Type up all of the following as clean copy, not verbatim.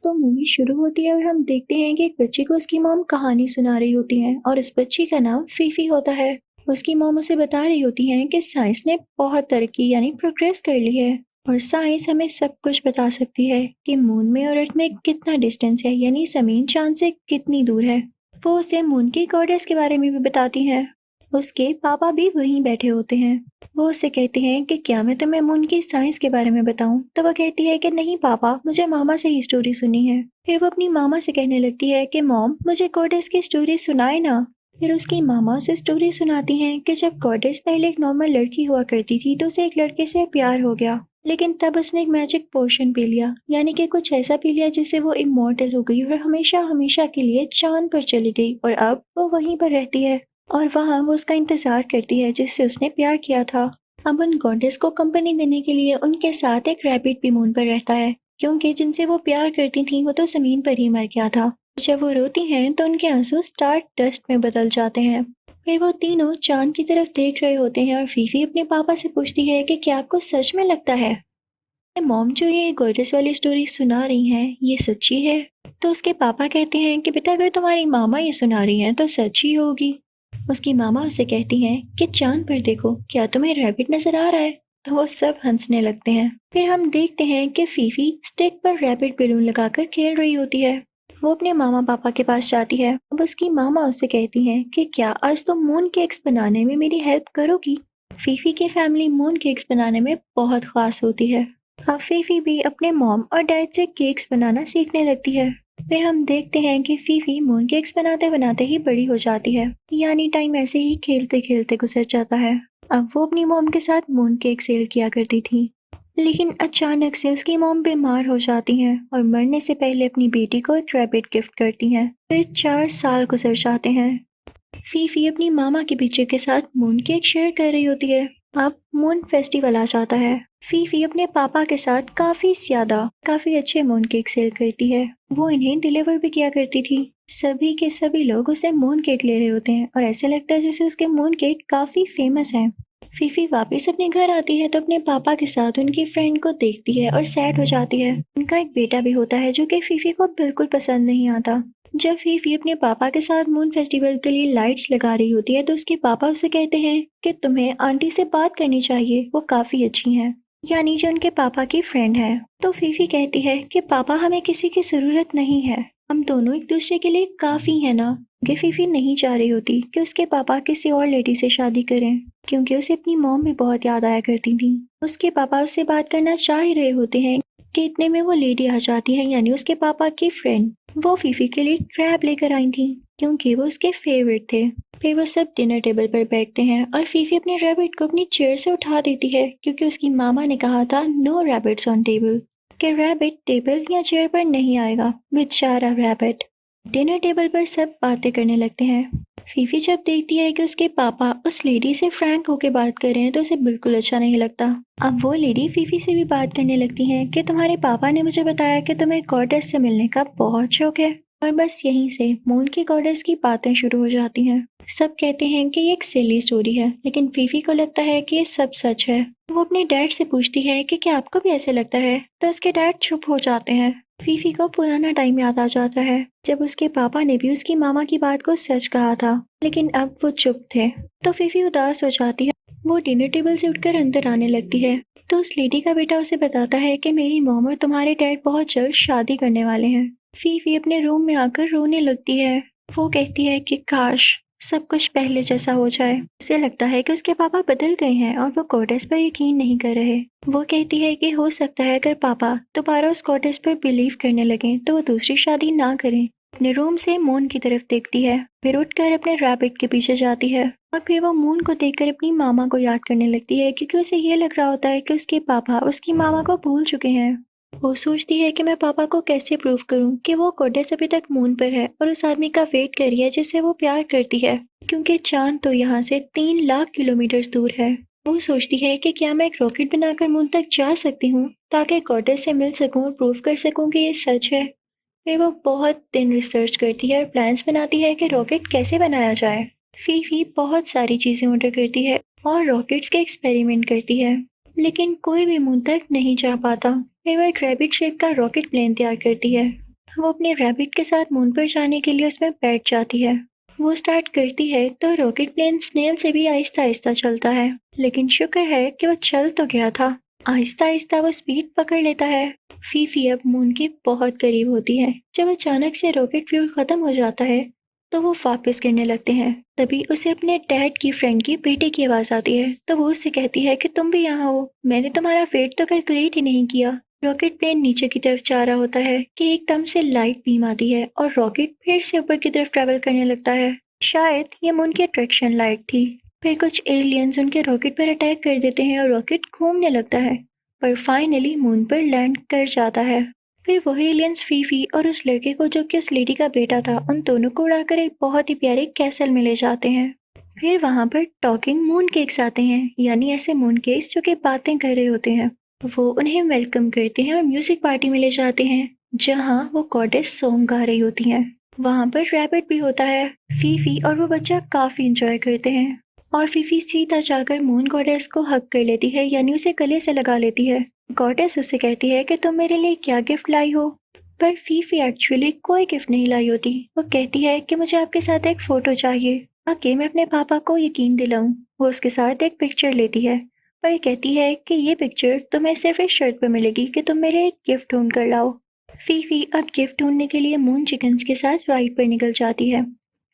तो मूवी शुरू होती है और हम देखते हैं कि एक बच्चे को उसकी मॉम कहानी सुना रही होती है और इस बच्ची का नाम फीफी होता है। उसकी मॉम उसे बता रही होती हैं कि साइंस ने बहुत तरक्की यानी प्रोग्रेस कर ली है और साइंस हमें सब कुछ बता सकती है कि मून में और अर्थ में कितना डिस्टेंस है, यानी जमीन चांद से कितनी दूर है। वो उसे मून की गॉडेस के बारे में भी बताती हैं। उसके पापा भी वहीं बैठे होते हैं। वो उससे कहते हैं कि क्या मैं तुम्हें मून की साइंस के बारे में बताऊं? तो वह कहती है कि नहीं पापा, मुझे मामा से ही स्टोरी सुनी है। फिर वो अपनी मामा से कहने लगती है कि मॉम, मुझे गॉडेस की स्टोरी सुनाए ना। फिर उसकी मामा उसे स्टोरी सुनाती हैं कि जब गॉडेस पहले एक नॉर्मल लड़की हुआ करती थी तो उसे एक लड़के से प्यार हो गया, लेकिन तब उसने एक मैजिक पोशन पी लिया, यानी कि कुछ ऐसा पी लिया जिससे वो इमॉर्टल हो गई और हमेशा हमेशा के लिए चांद पर चली गई और अब वो वहीं पर रहती है और वहाँ वो उसका इंतजार करती है जिससे उसने प्यार किया था। अब उन गॉडेस को कंपनी देने के लिए उनके साथ एक रैबिट भी मून पर रहता है, क्योंकि जिनसे वो प्यार करती थी वो तो जमीन पर ही मर गया था। जब वो रोती हैं तो उनके आंसू स्टार डस्ट में बदल जाते हैं। फिर वो तीनों चांद की तरफ देख रहे होते हैं और फीफी अपने पापा से पूछती है कि क्या आपको सच में लगता है मॉम जो ये गॉडेस वाली स्टोरी सुना रही हैं ये सच्ची है? तो उसके पापा कहते हैं कि बेटा, अगर तुम्हारी मामा ये सुना रही हैं तो सच ही होगी। उसकी मामा उसे कहती हैं कि चांद पर देखो, क्या तुम्हें रैबिट नजर आ रहा है? तो वो सब हंसने लगते हैं। फिर हम देखते हैं कि फीफी स्टिक पर रैबिट बैलून लगाकर खेल रही होती है। वो अपने मामा पापा के पास जाती है। अब उसकी मामा उससे कहती हैं कि क्या आज तुम मून केक्स बनाने में मेरी हेल्प करोगी? फीफी की फैमिली मून केक्स बनाने में बहुत खास होती है। अब फीफी भी अपने मॉम और डैड से केक्स बनाना सीखने लगती है। फिर हम देखते हैं कि फीफी मून केक्स बनाते बनाते ही बड़ी हो जाती है, यानी टाइम ऐसे ही खेलते खेलते गुजर जाता है। अब वो अपनी मॉम के साथ मून केक सेल किया करती थी, लेकिन अचानक से उसकी मॉम बीमार हो जाती हैं और मरने से पहले अपनी बेटी को एक रैबिट गिफ्ट करती हैं। फिर 4 साल गुजर जाते हैं। फीफी अपनी मामा के पीछे के साथ मून केक शेयर कर रही होती है। अब मून फेस्टिवल आ जाता है। फीफी अपने पापा के साथ काफी अच्छे मून केक सेल करती है। वो इन्हें डिलीवर भी किया करती थी। सभी के सभी लोग उसे मून केक ले रहे होते हैं और ऐसे लगता है जैसे उसके मून केक काफी फेमस हैं। फीफी वापस अपने घर आती है तो अपने पापा के साथ उनकी फ्रेंड को देखती है और सैड हो जाती है। उनका एक बेटा भी होता है जो कि फीफी को बिल्कुल पसंद नहीं आता। जब फीफी अपने पापा के साथ मून फेस्टिवल के लिए लाइट्स लगा रही होती है तो उसके पापा उसे कहते हैं कि तुम्हें आंटी से बात करनी चाहिए, वो काफी अच्छी हैं, यानी जो उनके पापा की फ्रेंड है। तो फीफी कहती है कि पापा, हमें किसी की जरूरत नहीं है, हम दोनों एक दूसरे के लिए काफी है ना। कि फीफी नहीं चाह रही होती कि उसके पापा किसी और लेडी से शादी करें, क्योंकि उसे अपनी मॉम भी बहुत याद आया करती थी। उसके पापा उससे बात करना चाह ही रहे होते हैं कि इतने में वो लेडी आ जाती है, यानी उसके पापा की फ्रेंड। वो फीफी के लिए क्रैब लेकर आई थी क्योंकि वो उसके फेवरेट थे। फिर वो सब डिनर टेबल पर बैठते हैं और फीफी अपने रैबिट को अपनी चेयर से उठा देती है, क्योंकि उसकी मामा ने कहा था नो रैबिट्स ऑन टेबल, कि रैबिट टेबल या चेयर पर नहीं आएगा। बेचारा रैबिट। डिनर टेबल पर सब बातें करने लगते हैं। फीफी जब देखती है कि उसके पापा उस लेडी से फ्रैंक होकर बात कर रहे हैं तो उसे बिल्कुल अच्छा नहीं लगता। अब वो लेडी फीफी से भी बात करने लगती है कि तुम्हारे पापा ने मुझे बताया कि तुम्हें गॉडेस से मिलने का बहुत शौक है। और बस यहीं से मून की गॉडेस की बातें शुरू हो जाती हैं। सब कहते हैं कि ये एक सिली स्टोरी है, लेकिन फीफी को लगता है कि ये सब सच है। वो अपने डैड से पूछती है कि क्या आपको भी ऐसे लगता है? तो उसके डैड चुप हो जाते हैं। फीफी को पुराना टाइम याद आ जाता है जब उसके पापा ने भी उसकी मामा की बात को सच कहा था, लेकिन अब वो चुप थे। तो फीफी उदास हो जाती है। वो डिनर टेबल से उठकर अंदर आने लगती है तो उस लेडी का बेटा उसे बताता है कि मेरी मॉम और तुम्हारे डैड बहुत जल्द शादी करने वाले हैं। फीफी अपने रूम में आकर रोने लगती है। वो कहती है कि काश सब कुछ पहले जैसा हो जाए। उसे लगता है कि उसके पापा बदल गए हैं और वो गॉडेस पर यकीन नहीं कर रहे। वो कहती है कि हो सकता है अगर पापा दोबारा उस गॉडेस पर बिलीव करने लगे तो वो दूसरी शादी ना करें। अपने रूम से मून की तरफ देखती है, फिर उठकर अपने रैबिट के पीछे जाती है और फिर वो मून को देखकर अपनी मामा को याद करने लगती है, क्योंकि उसे ये लग रहा होता है कि उसके पापा उसकी मामा को भूल चुके हैं। वो सोचती है कि मैं पापा को कैसे प्रूव करूं कि वो गॉडेस अभी तक मून पर है और उस आदमी का वेट कर रही है जिससे वो प्यार करती है, क्योंकि चांद तो यहाँ से 3 लाख किलोमीटर दूर है। वो सोचती है कि क्या मैं एक रॉकेट बनाकर मून तक जा सकती हूँ ताकि गॉडेस से मिल सकूं और प्रूव कर सकूं कि ये सच है। फिर वो बहुत दिन रिसर्च करती है और प्लान्स बनाती है कि रॉकेट कैसे बनाया जाए। फीफी बहुत सारी चीजें ऑर्डर करती है और रॉकेट्स के एक्सपेरिमेंट करती है, लेकिन कोई भी मून तक नहीं जा पाता। फिर वो एक रैबिट शेप का रॉकेट प्लेन तैयार करती है वो अपने रैबिट के साथ मून पर जाने के लिए उसमें बैठ जाती है। वो स्टार्ट करती है तो रॉकेट प्लेन स्नेल से भी आहिस्ता आहिस्ता चलता है, लेकिन शुक्र है कि वो चल तो गया था। आहिस्ता आहिस्ता वो स्पीड पकड़ लेता है। फीफी अब मून के बहुत करीब होती है। जब अचानक से रॉकेट फ्यूल खत्म हो जाता है तो वो वापस गिरने लगते हैं। तभी उसे अपने डैड की फ्रेंड की बेटे की आवाज आती है, तो वो उससे कहती है कि तुम भी यहाँ हो, मैंने तुम्हारा वेट तो कैलकुलेट ही नहीं किया। रॉकेट प्लेन नीचे की तरफ जा रहा होता है कि एकदम से लाइट बीम आती है और रॉकेट फिर से ऊपर की तरफ ट्रेवल करने लगता है। शायद ये मून की अट्रैक्शन लाइट थी। फिर कुछ एलियंस उनके रॉकेट पर अटैक कर देते हैं और रॉकेट घूमने लगता है, पर फाइनली मून पर लैंड कर जाता है। फिर वही एलियंस फीफी और उस लड़के को, जो कि उस लेडी का बेटा था, उन दोनों को उड़ाकर एक बहुत ही प्यारे कैसल में ले जाते हैं। फिर वहां पर टॉकिंग मून केक्स आते हैं, यानी ऐसे मून केक्स जो कि बातें कर रहे होते हैं। वो उन्हें वेलकम करते हैं और म्यूजिक पार्टी में ले जाते हैं, जहाँ वो गॉडेस सॉन्ग गा रही होती हैं। वहां पर रैबिट भी होता है। फीफी और वो बच्चा काफी इंजॉय करते हैं और फीफी सीधा जाकर मून गॉडेस को हग कर लेती है, यानी उसे गले से लगा लेती है। गॉडेस उससे कहती है कि तुम मेरे लिए क्या गिफ्ट लाई हो, पर फीफी एक्चुअली कोई गिफ्ट नहीं लाई होती। वो कहती है कि मुझे आपके साथ एक फोटो चाहिए ताकि मैं अपने पापा को यकीन दिलाऊं। वो उसके साथ एक पिक्चर लेती है, पर कहती है कि ये पिक्चर तुम्हें सिर्फ इस शर्त पर मिलेगी कि तुम मेरे एक गिफ्ट ढूंढ कर लाओ। फीफी अब गिफ्ट ढूंढने के लिए मून चिकन्स के साथ राइड पर निकल जाती है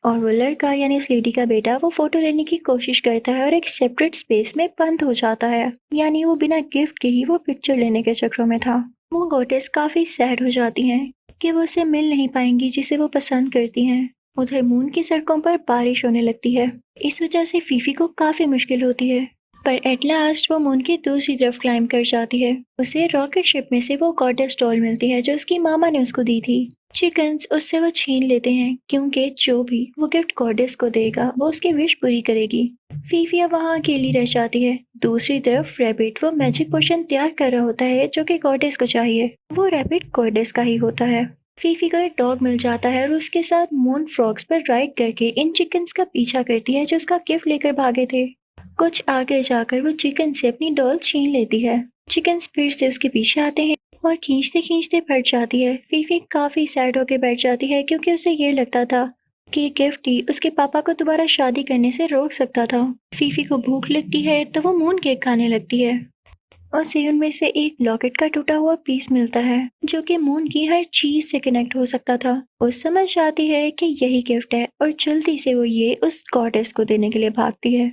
और वो लड़का, यानी उस लेडी का बेटा, वो फोटो लेने की कोशिश करता है और एक सेपरेट स्पेस में बंद हो जाता है, यानी वो बिना गिफ्ट के ही वो पिक्चर लेने के चक्रों में था। वो गॉडेस काफी सैड हो जाती हैं कि वो उसे मिल नहीं पाएंगी जिसे वो पसंद करती हैं। उधर मून की सड़कों पर बारिश होने लगती है। इस वजह से फीफी को काफी मुश्किल होती है, पर एट लास्ट वो मून की दूसरी तरफ क्लाइंब कर जाती है। उसे रॉकेट शिप में से वो गॉडेस डॉल मिलती है जो उसकी मामा ने उसको दी थी। चिकन्स उससे वो छीन लेते हैं, क्योंकि जो भी वो गिफ्ट गॉडेस को देगा वो उसकी विश पूरी करेगी। फीफी अब वहाँ अकेली रह जाती है। दूसरी तरफ रैबिट वो मैजिक पोशन तैयार कर रहा होता है जो कि गॉडेस को चाहिए। वो रैबिट गॉडेस का ही होता है। फीफी को एक डॉग मिल जाता है और उसके साथ मून फ्रॉग्स पर राइड करके इन चिकन्स का पीछा करती है जो उसका गिफ्ट लेकर भागे थे। कुछ आगे जाकर वो चिकन से अपनी डॉल छीन लेती है। चिकन्स फिर से उसके पीछे आते हैं और खींचते खींचते फट जाती है। फीफी काफी सैड होकर बैठ जाती है, क्योंकि उसे ये लगता था कि ये गिफ्ट ही उसके पापा को दोबारा शादी करने से रोक सकता था। फीफी को भूख लगती है तो वो मून केक खाने लगती है। उसे उनमें से एक लॉकेट का टूटा हुआ पीस मिलता है जो कि मून की हर चीज से कनेक्ट हो सकता था। वो समझ जाती है कि यही गिफ्ट है और जल्दी से वो ये उस गॉडेस को देने के लिए भागती है।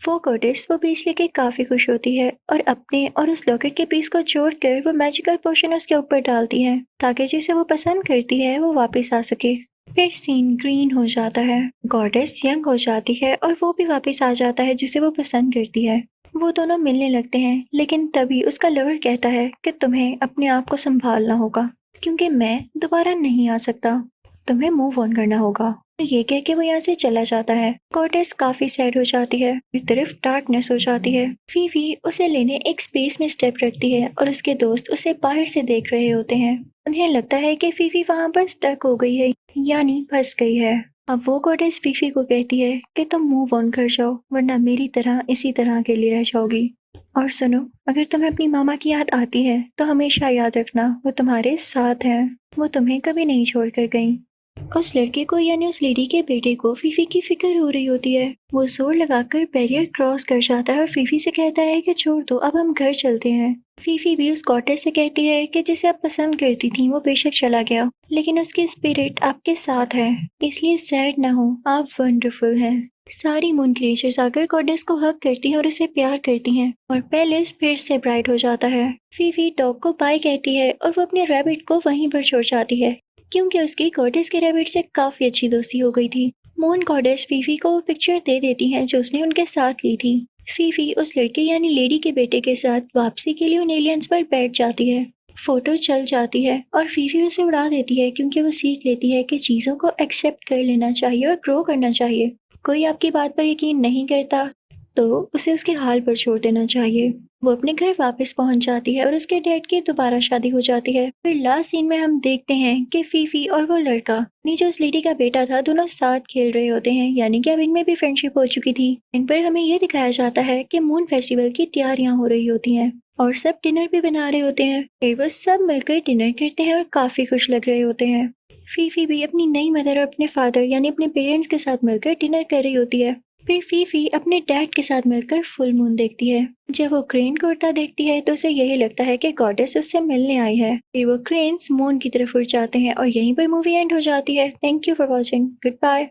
वो गॉडेस वो पीस लेके काफी खुश होती है और अपने और उस लॉकेट के पीस को जोड़कर वो मैजिकल पोशन उसके ऊपर डालती है ताकि जिसे वो पसंद करती है वो वापस आ सके। फिर सीन ग्रीन हो जाता है। गॉडेस यंग हो जाती है और वो भी वापस आ जाता है जिसे वो पसंद करती है। वो दोनों मिलने लगते हैं, लेकिन तभी उसका लवर कहता है कि तुम्हें अपने आप को संभालना होगा, क्योंकि मैं दोबारा नहीं आ सकता। तुम्हें मूव ऑन करना होगा। ये कह के वो यहाँ से चला जाता है। कॉर्टेस काफी सैड हो जाती है। एक तरफ डार्कनेस हो जाती है। फीफी उसे लेने एक स्पेस में स्टेप रखती है और उसके दोस्त उसे बाहर से देख रहे होते हैं। उन्हें लगता है कि फीफी वहाँ पर स्टक हो गई है, यानी फंस गई है। अब वो गॉडेस फीफी को कहती है कि तुम मूव ऑन कर जाओ, वरना मेरी तरह इसी तरह अकेली रह जाओगी। और सुनो, अगर तुम्हें अपनी मामा की याद आती है तो हमेशा याद रखना वो तुम्हारे साथ हैं। वो तुम्हें कभी नहीं छोड़कर गई। उस लड़के को, यानी उस लेडी के बेटे को, फीफी की फिक्र हो रही होती है। वो जोर लगाकर बैरियर क्रॉस कर जाता है और फीफी से कहता है कि छोड़ दो, अब हम घर चलते हैं। फीफी भी उस गॉडेस से कहती है कि जिसे आप पसंद करती थी वो बेशक चला गया, लेकिन उसकी स्पिरिट आपके साथ है, इसलिए सैड ना हो, आप वंडरफुल हैं। सारी मून क्रिएचर्स आकर गॉडेस को हक करती हैं और उसे प्यार करती हैं और पैलेस फिर से ब्राइट हो जाता है। फीफी डॉग को बाय कहती है और वो अपने रैबिट को वहीं पर छोड़ जाती है, क्योंकि उसकी गॉडेस के रैबिट से काफी अच्छी दोस्ती हो गई थी। मून गॉडेस फीफी को वो पिक्चर दे देती हैं जो उसने उनके साथ ली थी। फीफी उस लड़के, यानी लेडी के बेटे के साथ वापसी के लिए उन एलियंस पर बैठ जाती है। फोटो चल जाती है और फीफी उसे उड़ा देती है, क्योंकि वो सीख लेती है कि चीजों को एक्सेप्ट कर लेना चाहिए और ग्रो करना चाहिए। कोई आपकी बात पर यकीन नहीं करता तो उसे उसके हाल पर छोड़ देना चाहिए। वो अपने घर वापस पहुंच जाती है और उसके डैड की दोबारा शादी हो जाती है। फिर लास्ट सीन में हम देखते हैं कि फीफी और वो लड़का, जो उस लेडी का बेटा था, दोनों साथ खेल रहे होते हैं, यानी कि अब इनमें भी फ्रेंडशिप हो चुकी थी। इन पर हमें ये दिखाया जाता है कि मून फेस्टिवल की तैयारियां हो रही होती हैं। और सब डिनर भी बना रहे होते हैं। फिर वो सब मिलकर डिनर करते हैं और काफ़ी खुश लग रहे होते हैं। फीफी भी अपनी नई मदर और अपने फादर यानी अपने पेरेंट्स के साथ मिलकर डिनर कर रही होती है। फिर फीफी अपने डैड के साथ मिलकर फुल मून देखती है। जब वो क्रेन को उड़ता देखती है तो उसे यही लगता है कि गॉडेस उससे मिलने आई है। फिर वो क्रेन्स मून की तरफ उड़ जाते हैं और यहीं पर मूवी एंड हो जाती है। Thank you for watching. Good bye.